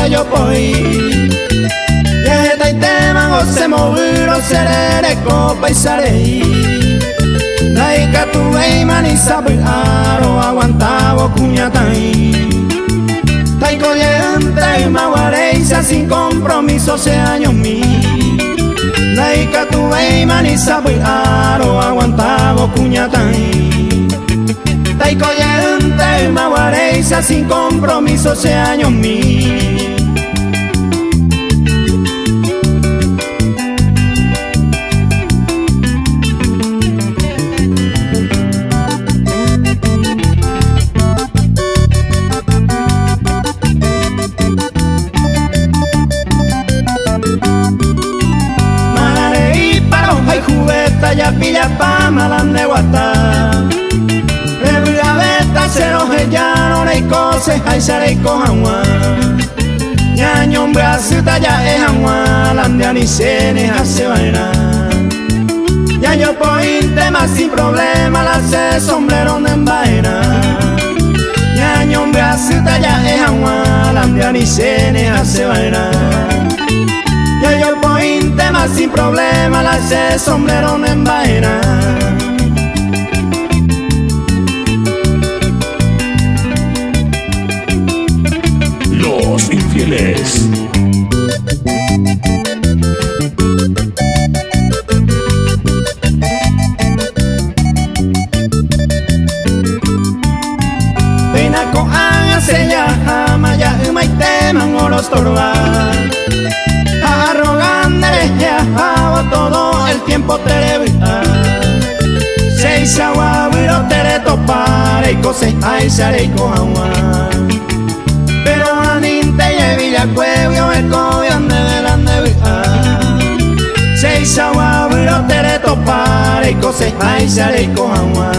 yo poi ye tai te mango se movuro serere copa y sarei dai ka tu ei mani sabe aro aguantavo cuñatai tai coyente y maguareisa sin compromiso se años mi dai ka tu ei mani sabe aro aguantavo cuñatai tai coyente y maguareisa sin compromiso se años mi. Ya pilla pa malande guata Rebla beta cero hellano rey cose hay sarei cojanwa Ñaño brasita ya es anwa landiani sene hace vaina Ya yo pointe más sin problema la se sombrero en vaina Ñaño brasita ya es anwa landiani sene hace vaina Ya yo pointe más sin problema la hace sombrero en vaina. Los infieles. Pena con se ya maya maite mangoros torba. Arrogante ya todo el tiempo te revisa. Seis agua viro te re topare y cose ay sarei con agua. Pero aninte y villa cuevio el cobian de delante vija. Seis agua viro te re topare y cose ay sarei con agua.